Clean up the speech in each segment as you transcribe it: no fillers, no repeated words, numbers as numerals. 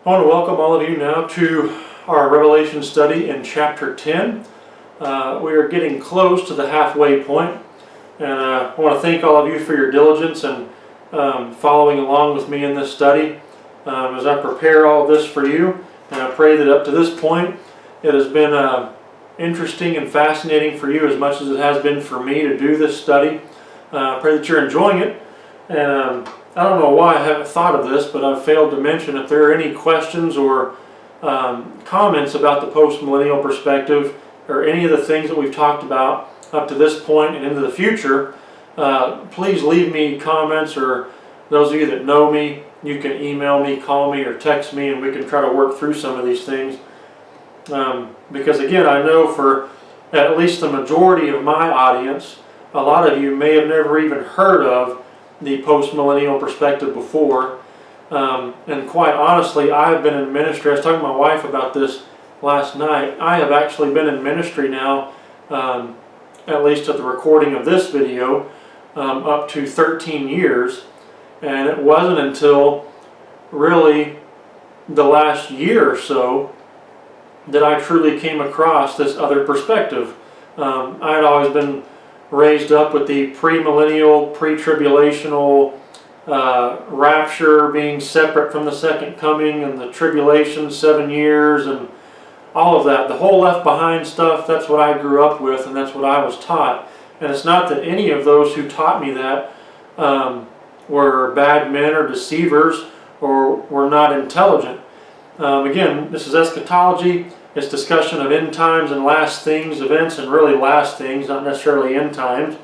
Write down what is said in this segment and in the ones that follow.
I want to welcome all of you now to our Revelation study in chapter 10. We are getting close to the halfway point, and I want to thank all of you for your diligence and following along with me in this study as I prepare all of this for you. And I pray that up to this point it has been interesting and fascinating for you as much as it has been for me to do this study. I pray that you're enjoying it. And I don't know why I haven't thought of this, but I've failed to mention if there are any questions or comments about the post-millennial perspective or any of the things that we've talked about up to this point and into the future, please leave me comments, or those of you that know me, you can email me, call me, or text me, and we can try to work through some of these things. Because again, I know for at least the majority of my audience, a lot of you may have never even heard of the post-millennial perspective before, and quite honestly, I've been in ministry. I was talking to my wife about this last night. I have actually been in ministry now, at least at the recording of this video, up to 13 years, and it wasn't until really the last year or so that I truly came across this other perspective. I had always been raised up with the premillennial, pre-tribulational rapture being separate from the second coming, and the tribulation, 7 years, and all of that. The whole left behind stuff, that's what I grew up with, and that's what I was taught. And it's not that any of those who taught me that were bad men or deceivers or were not intelligent. Again, this is eschatology. It's discussion of end times and last things, events, and really last things, not necessarily end times.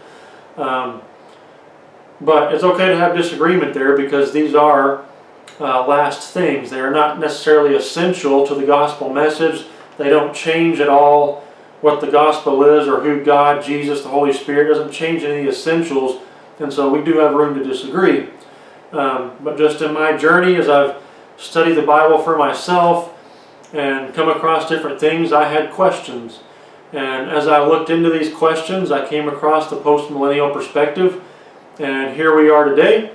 But it's okay to have disagreement there, because these are last things. They are not necessarily essential to the gospel message. They don't change at all what the gospel is, or who God, Jesus, the Holy Spirit. It doesn't change any essentials, and so we do have room to disagree. But just in my journey, as I've studied the Bible for myself and come across different things, I had questions. And as I looked into these questions, I came across the post-millennial perspective. And here we are today.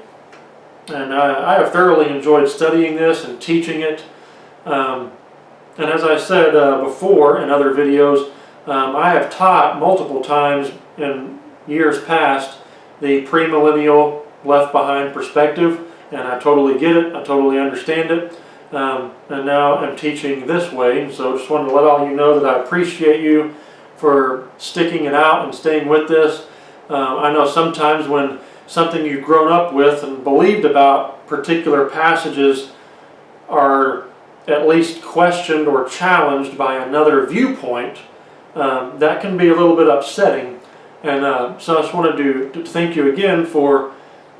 And I have thoroughly enjoyed studying this and teaching it. And as I said before in other videos, I have taught multiple times in years past the premillennial left behind perspective. And I totally get it. I totally understand it. And now I'm teaching this way. So just wanted to let all you know that I appreciate you for sticking it out and staying with this. I know sometimes when something you've grown up with and believed about particular passages are at least questioned or challenged by another viewpoint, that can be a little bit upsetting. And so I just wanted to thank you again for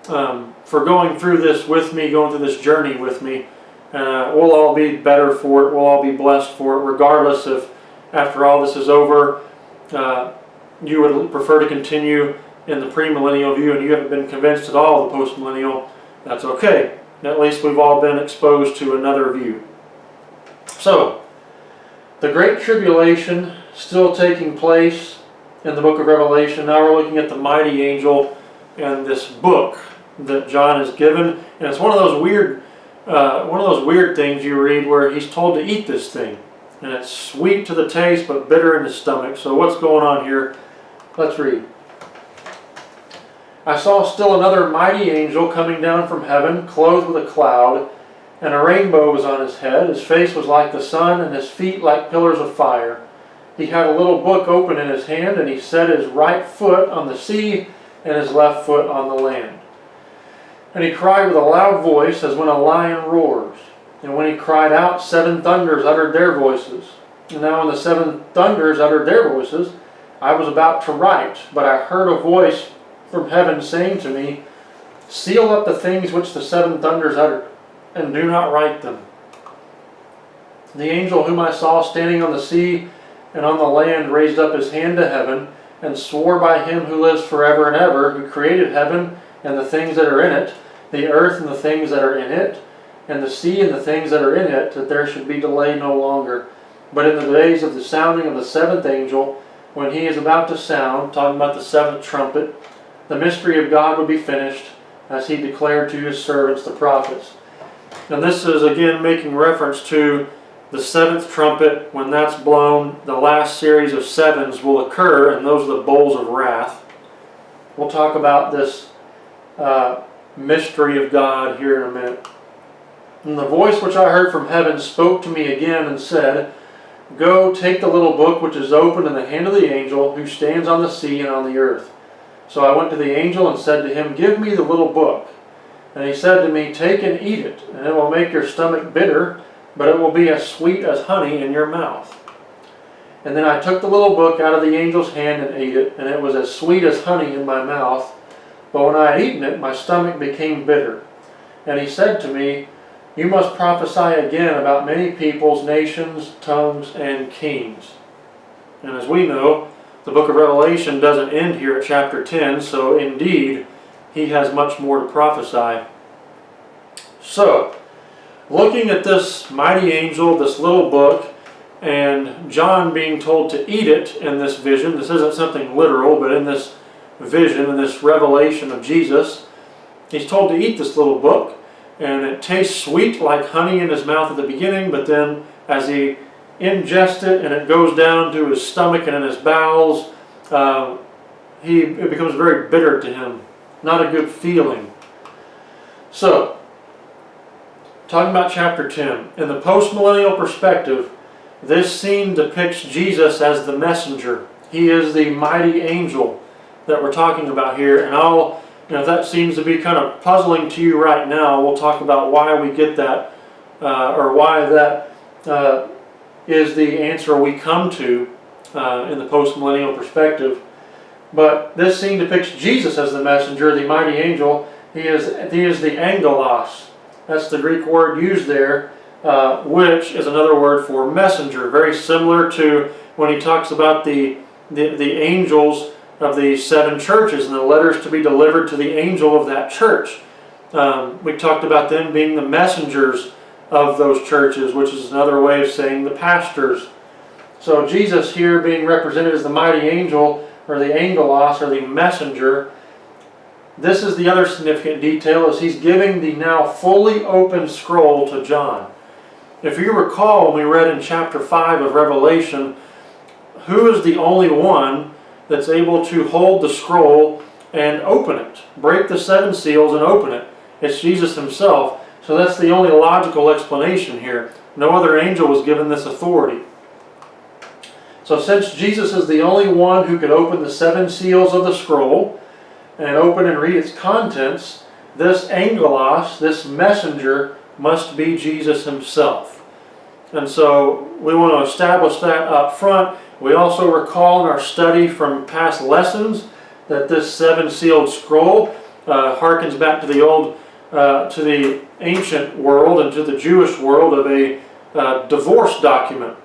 going through this with me, going through this journey with me. We'll all be better for it. We'll all be blessed for it, regardless if after all this is over, you would prefer to continue in the premillennial view and you haven't been convinced at all of the postmillennial. That's okay. At least we've all been exposed to another view. So, the Great Tribulation still taking place in the book of Revelation. Now we're looking at the mighty angel and this book that John is given, and it's one of those weird things you read where he's told to eat this thing, and it's sweet to the taste but bitter in his stomach. So what's going on here? Let's read. I saw still another mighty angel coming down from heaven, clothed with a cloud, and a rainbow was on his head. His face was like the sun, and his feet like pillars of fire. He had a little book open in his hand, and he set his right foot on the sea and his left foot on the land. And he cried with a loud voice, as when a lion roars. And when he cried out, 7 thunders uttered their voices. And now when the 7 thunders uttered their voices, I was about to write, but I heard a voice from heaven saying to me, seal up the things which the 7 thunders uttered, and do not write them. The angel whom I saw standing on the sea and on the land raised up his hand to heaven, and swore by him who lives forever and ever, who created heaven and the things that are in it, the earth and the things that are in it, and the sea and the things that are in it, that there should be delay no longer. But in the days of the sounding of the 7th angel, when he is about to sound, talking about the 7th trumpet, the mystery of God would be finished, as he declared to his servants the prophets. And this is again making reference to the seventh trumpet. When that's blown, the last series of sevens will occur, and those are the bowls of wrath. We'll talk about this mystery of God here in a minute. And the voice which I heard from heaven spoke to me again and said, Go, take the little book which is opened in the hand of the angel who stands on the sea and on the earth. So I went to the angel and said to him, Give me the little book. And he said to me, Take and eat it, and it will make your stomach bitter, but it will be as sweet as honey in your mouth. And then I took the little book out of the angel's hand and ate it, and it was as sweet as honey in my mouth. But when I had eaten it, my stomach became bitter. And he said to me, You must prophesy again about many peoples, nations, tongues, and kings. And as we know, the book of Revelation doesn't end here at chapter 10, so indeed, he has much more to prophesy. So, looking at this mighty angel, this little book, and John being told to eat it in this vision, this isn't something literal, but in this vision, in this revelation of Jesus, he's told to eat this little book, and it tastes sweet like honey in his mouth at the beginning, but then as he ingests it and it goes down to his stomach and in his bowels, it becomes very bitter to him. Not a good feeling. So, talking about chapter 10. In the postmillennial perspective, this scene depicts Jesus as the messenger. He is the mighty angel that we're talking about here. And if that seems to be kind of puzzling to you right now, we'll talk about why we get that, or why that is the answer we come to in the postmillennial perspective. But this scene depicts Jesus as the messenger, the mighty angel. He is the angelos. That's the Greek word used there, which is another word for messenger. Very similar to when he talks about the angels of the seven churches and the letters to be delivered to the angel of that church. We talked about them being the messengers of those churches, which is another way of saying the pastors. So Jesus here being represented as the mighty angel, or the angelos, or the messenger. This is the other significant detail, is he's giving the now fully open scroll to John. If you recall, when we read in chapter 5 of Revelation, who is the only one that's able to hold the scroll and open it? Break the seven seals and open it. It's Jesus himself. So that's the only logical explanation here. No other angel was given this authority. So since Jesus is the only one who could open the seven seals of the scroll and open and read its contents, this angelos, this messenger, must be Jesus himself. And so we want to establish that up front. We also recall in our study from past lessons that this seven-sealed scroll harkens back to the to the ancient world and to the Jewish world of a divorce document.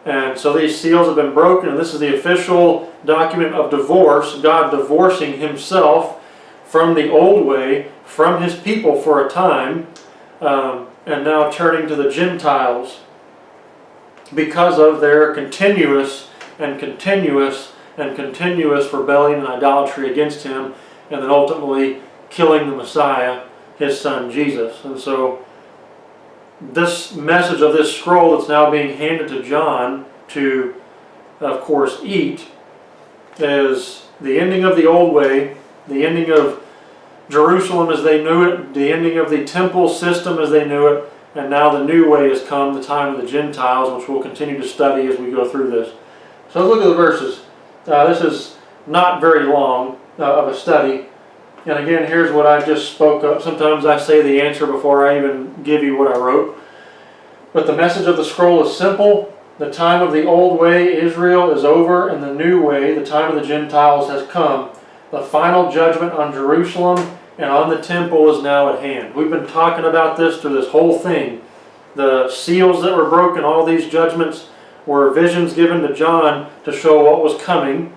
And so these seals have been broken, and this is the official document of divorce, God divorcing himself from the old way, from his people for a time, and now turning to the Gentiles because of their continuous rebellion and idolatry against him, and then ultimately killing the Messiah, his son Jesus. And so this message of this scroll that's now being handed to John to, of course, eat, is the ending of the old way, the ending of Jerusalem as they knew it, the ending of the temple system as they knew it, and now the new way has come, the time of the Gentiles, which we'll continue to study as we go through this. So let's look at the verses. This is not very long of a study. And again, here's what I just spoke of. Sometimes I say the answer before I even give you what I wrote. But the message of the scroll is simple. The time of the old way, Israel, is over, and the new way, the time of the Gentiles, has come. The final judgment on Jerusalem and on the temple is now at hand. We've been talking about this through this whole thing. The seals that were broken, all these judgments, were visions given to John to show what was coming,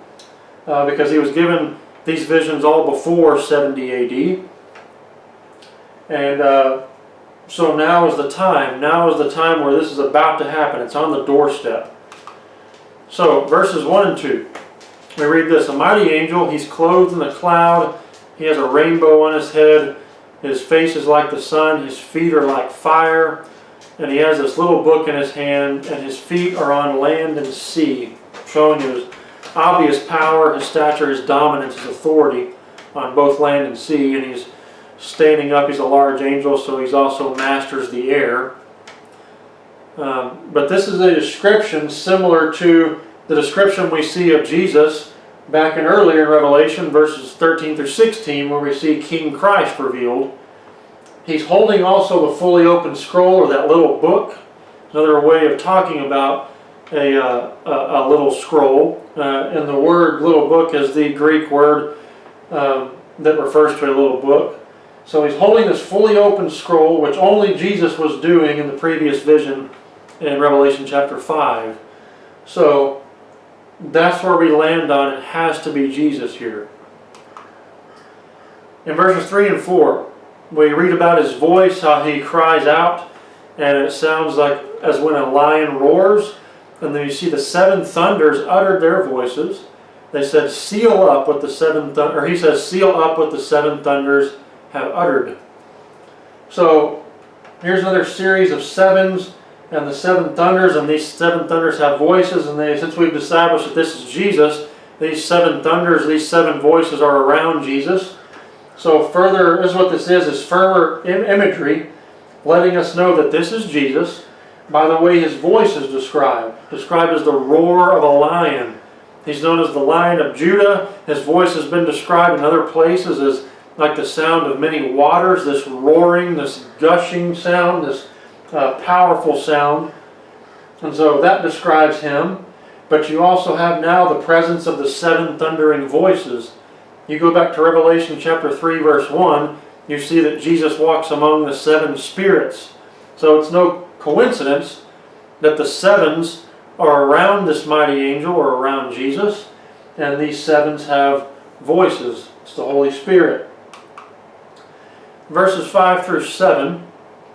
because he was given these visions all before 70 AD. And so now is the time. Now is the time where this is about to happen. It's on the doorstep. So, verses 1 and 2. We read this. A mighty angel, he's clothed in a cloud. He has a rainbow on his head. His face is like the sun, his feet are like fire, and he has this little book in his hand, and his feet are on land and sea, showing his obvious power, his stature, his dominance, his authority on both land and sea. And he's standing up. He's a large angel, so he's also masters the air. But this is a description similar to the description we see of Jesus back in earlier in Revelation, verses 13 through 16, where we see King Christ revealed. He's holding also the fully open scroll, or that little book. Another way of talking about a little scroll. And the word little book is the Greek word that refers to a little book. So he's holding this fully open scroll, which only Jesus was doing in the previous vision in Revelation chapter 5. So that's where we land on. It has to be Jesus here. In verses 3 and 4, we read about his voice, how he cries out, and it sounds like as when a lion roars. And then you see the seven thunders uttered their voices. They said, seal up what the seven or he says, seal up what the seven thunders have uttered. So here's another series of sevens and the seven thunders, and these seven thunders have voices, and since we've established that this is Jesus, these seven thunders, these seven voices are around Jesus. So further, this is what this is further imagery, letting us know that this is Jesus by the way his voice is described as the roar of a lion. He's known as the Lion of Judah. His voice has been described in other places as like the sound of many waters, this roaring, this gushing sound, this powerful sound. And so that describes him. But you also have now the presence of the seven thundering voices. You go back to Revelation chapter 3 verse 1, you see that Jesus walks among the seven spirits. So it's no coincidence that the sevens are around this mighty angel or around Jesus, and these sevens have voices. It's the Holy Spirit. Verses 5 through 7.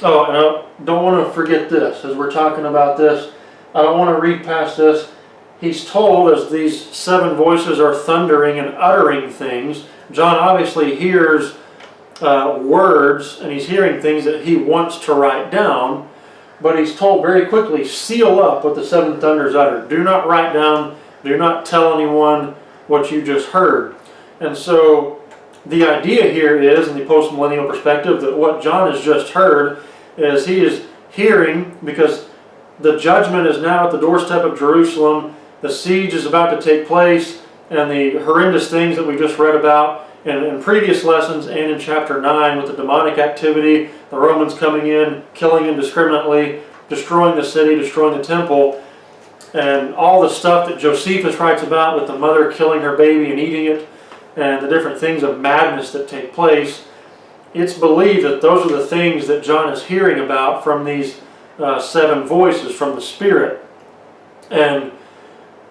Oh, and I don't want to forget this as we're talking about this. I don't want to read past this. He's told, as these seven voices are thundering and uttering things, John obviously hears words, and he's hearing things that he wants to write down, but he's told very quickly, seal up what the seven thunders uttered. Do not write down, do not tell anyone what you just heard. And so the idea here is, in the post-millennial perspective, that what John has just heard is he is hearing, because the judgment is now at the doorstep of Jerusalem, the siege is about to take place, and the horrendous things that we just read about in previous lessons and in chapter 9 with the demonic activity, the Romans coming in, killing indiscriminately, destroying the city, destroying the temple, and all the stuff that Josephus writes about with the mother killing her baby and eating it, and the different things of madness that take place. It's believed that those are the things that John is hearing about from these seven voices from the Spirit. And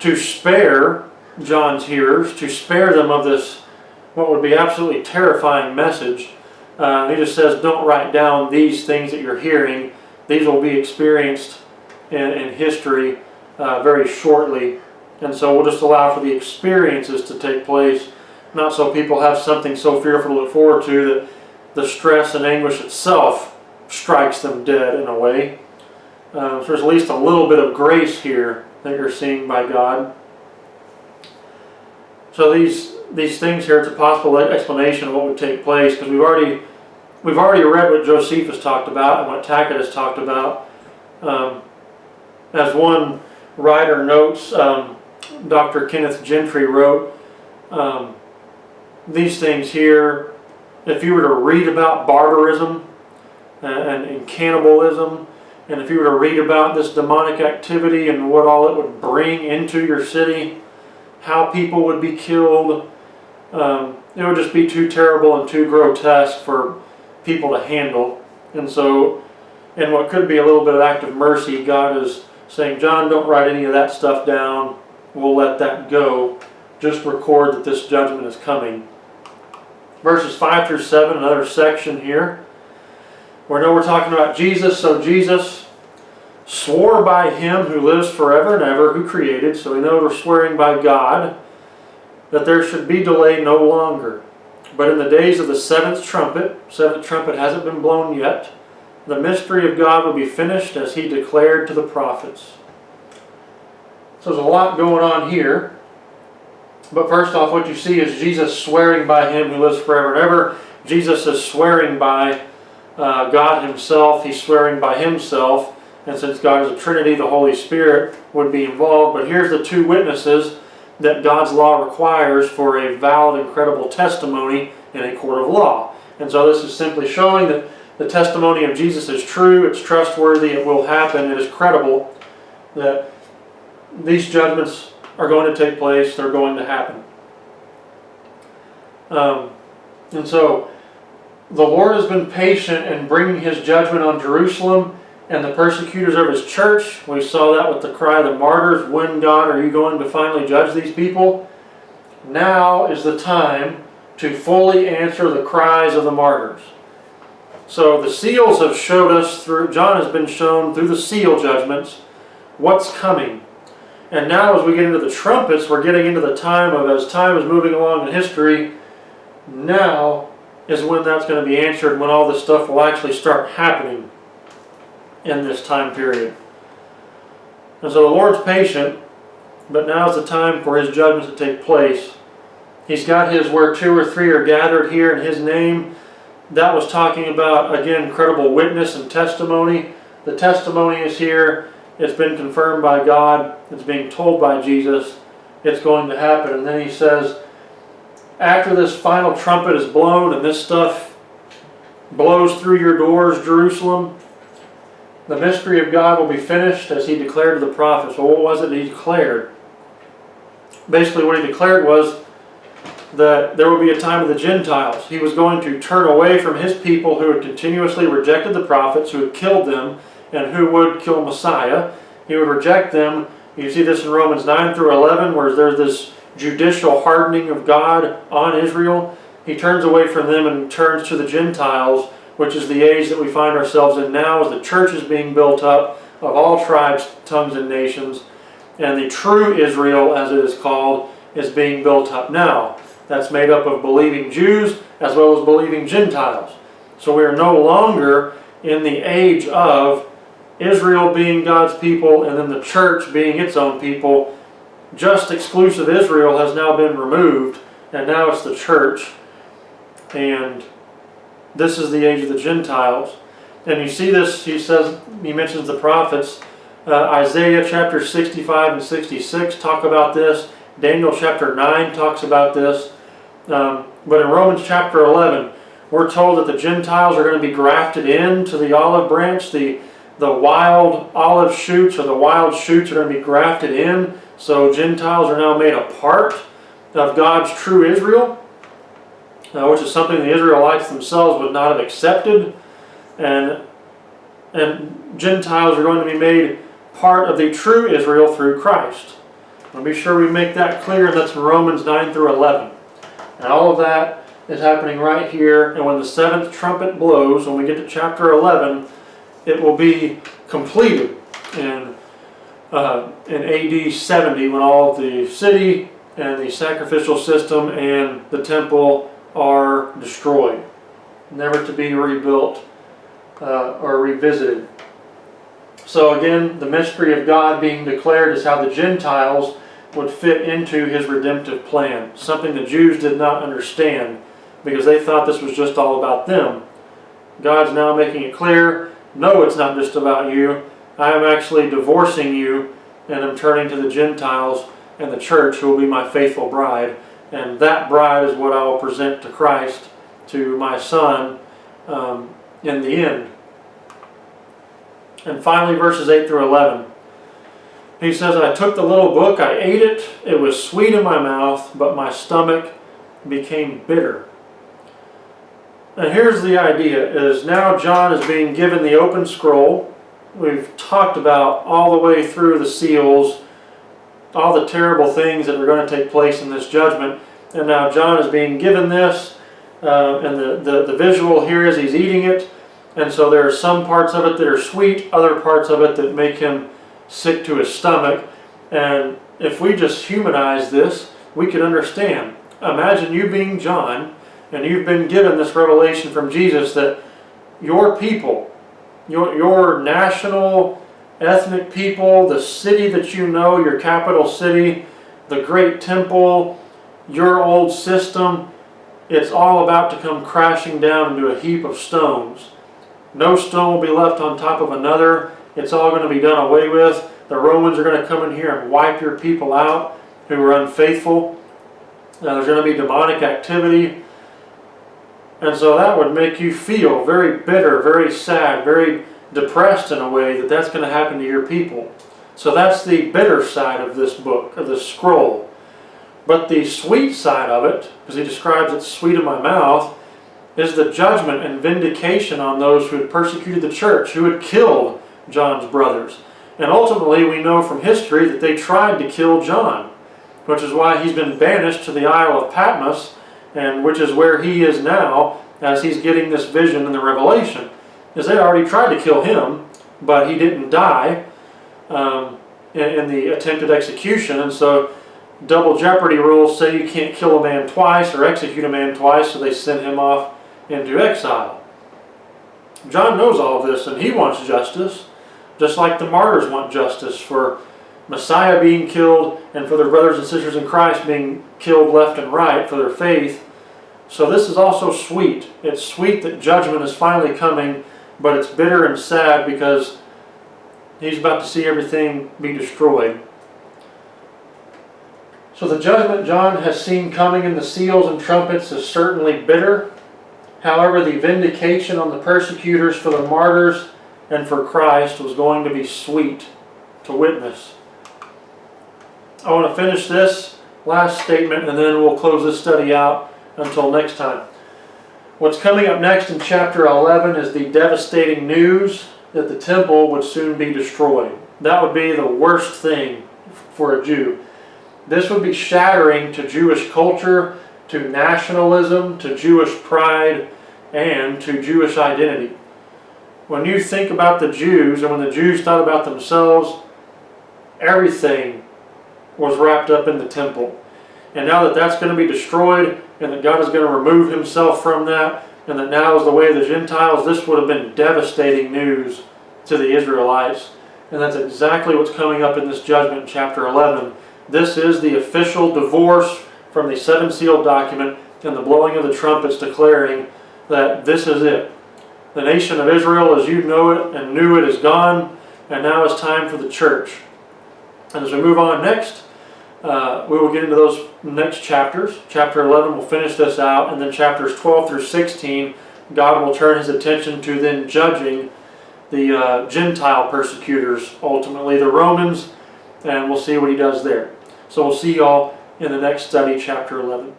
to spare John's hearers, to spare them of this, what would be absolutely terrifying message, he just says, don't write down these things that you're hearing. These will be experienced in history very shortly. And so we'll just allow for the experiences to take place, not so people have something so fearful to look forward to that the stress and anguish itself strikes them dead in a way. So there's at least a little bit of grace here that you're seeing by God. So these things here, it's a possible explanation of what would take place, because we've already read what Josephus talked about and what Tacitus talked about. As one writer notes, Dr. Kenneth Gentry wrote, these things here, if you were to read about barbarism and cannibalism, and if you were to read about this demonic activity and what all it would bring into your city, how people would be killed, it would just be too terrible and too grotesque for people to handle. And so, in what could be a little bit of act of mercy, God is saying, John, don't write any of that stuff down. We'll let that go. Just record that this judgment is coming. Verses 5 through 7, another section here. We're talking about Jesus. So Jesus swore by him who lives forever and ever, who created. So we know we're swearing by God, that there should be delay no longer. But in the days of the seventh trumpet hasn't been blown yet, the mystery of God will be finished as he declared to the prophets. So there's a lot going on here. But first off, what you see is Jesus swearing by him who lives forever and ever. Jesus is swearing by God himself. He's swearing by himself. And since God is a Trinity, the Holy Spirit would be involved. But here's the two witnesses that God's law requires for a valid and credible testimony in a court of law. And so this is simply showing that the testimony of Jesus is true, it's trustworthy, it will happen, it is credible, that these judgments are going to take place, they're going to happen. And so the Lord has been patient in bringing his judgment on Jerusalem and the persecutors of his church. We saw that with the cry of the martyrs, when, God, are you going to finally judge these people? Now is the time to fully answer the cries of the martyrs. So the seals have showed us through, John has been shown through the seal judgments what's coming. And now as we get into the trumpets, we're getting into the time of, as time is moving along in history, now is when that's going to be answered, when all this stuff will actually start happening in this time period. And so the Lord's patient, but now's the time for his judgments to take place. He's got his where two or three are gathered here in his name. That was talking about, again, credible witness and testimony. The testimony is here. It's been confirmed by God. It's being told by Jesus. It's going to happen. And then he says, after this final trumpet is blown and this stuff blows through your doors, Jerusalem, the mystery of God will be finished as he declared to the prophets. Well, what was it he declared? Basically what he declared was that there will be a time of the Gentiles. He was going to turn away from his people who had continuously rejected the prophets, who had killed them, and who would kill Messiah. He would reject them. You see this in Romans 9 through 11, where there's this judicial hardening of God on Israel. He turns away from them and turns to the Gentiles, which is the age that we find ourselves in now, as the church is being built up of all tribes, tongues, and nations. And the true Israel, as it is called, is being built up now. That's made up of believing Jews as well as believing Gentiles. So we are no longer in the age of Israel being God's people and then the church being its own people. Just exclusive Israel has now been removed, and now it's the church. And this is the age of the Gentiles. And you see this, he mentions the prophets. Isaiah chapter 65 and 66 talk about this. Daniel chapter 9 talks about this. But in Romans chapter 11, we're told that the Gentiles are going to be grafted into the olive branch. The wild olive shoots, or the wild shoots, are going to be grafted in. So Gentiles are now made a part of God's true Israel, which is something the Israelites themselves would not have accepted. And Gentiles are going to be made part of the true Israel through Christ. I'll be sure we make that clear, and that's in Romans 9 through 11. And all of that is happening right here. And when the seventh trumpet blows, when we get to chapter 11, it will be completed in AD 70, when all of the city and the sacrificial system and the temple are destroyed, never to be rebuilt or revisited. So again, the mystery of God being declared is how the Gentiles would fit into his redemptive plan. Something the Jews did not understand because they thought this was just all about them. God's now making it clear, no, it's not just about you. I am actually divorcing you, and I'm turning to the Gentiles and the church, who will be my faithful bride. And that bride is what I will present to Christ, to my Son, in the end. And finally, verses 8 through 11. He says, I took the little book, I ate it, it was sweet in my mouth, but my stomach became bitter. And here's the idea, is now John is being given the open scroll. We've talked about all the way through the seals, all the terrible things that are going to take place in this judgment. And now John is being given this, and the visual here is he's eating it. And so there are some parts of it that are sweet, other parts of it that make him sick to his stomach. And if we just humanize this, we can understand. Imagine you being John, and you've been given this revelation from Jesus that your people, your national, ethnic people, the city that you know, your capital city, the great temple, your old system, it's all about to come crashing down into a heap of stones. No stone will be left on top of another. It's all going to be done away with. The Romans are going to come in here and wipe your people out who are unfaithful. Now, there's going to be demonic activity. And so that would make you feel very bitter, very sad, very depressed in a way that that's going to happen to your people. So that's the bitter side of this book, of this scroll. But the sweet side of it, because he describes it sweet in my mouth, is the judgment and vindication on those who had persecuted the church, who had killed John's brothers. And ultimately we know from history that they tried to kill John, which is why he's been banished to the Isle of Patmos, and which is where he is now as he's getting this vision in the Revelation. Is they already tried to kill him, but he didn't die in the attempted execution, and so double jeopardy rules say you can't kill a man twice or execute a man twice, so they sent him off into exile. John knows all of this, and he wants justice, just like the martyrs want justice for Messiah being killed and for their brothers and sisters in Christ being killed left and right for their faith. So this is also sweet. It's sweet that judgment is finally coming, but it's bitter and sad because he's about to see everything be destroyed. So the judgment John has seen coming in the seals and trumpets is certainly bitter. However, the vindication on the persecutors for the martyrs and for Christ was going to be sweet to witness. I want to finish this last statement and then we'll close this study out until next time. What's coming up next in chapter 11 is the devastating news that the temple would soon be destroyed. That would be the worst thing for a Jew. This would be shattering to Jewish culture, to nationalism, to Jewish pride, and to Jewish identity. When you think about the Jews, and when the Jews thought about themselves, everything was wrapped up in the temple. And now that that's going to be destroyed, and that God is going to remove himself from that, and that now is the way of the Gentiles, this would have been devastating news to the Israelites. And that's exactly what's coming up in this judgment in chapter 11. This is the official divorce from the seven-sealed document and the blowing of the trumpets declaring that this is it. The nation of Israel as you know it and knew it is gone, and now it's time for the church. And as we move on next, we will get into those next chapters. Chapter 11 will finish this out, and then chapters 12 through 16, God will turn his attention to then judging the Gentile persecutors, ultimately the Romans, and we'll see what he does there. So we'll see y'all in the next study, chapter 11.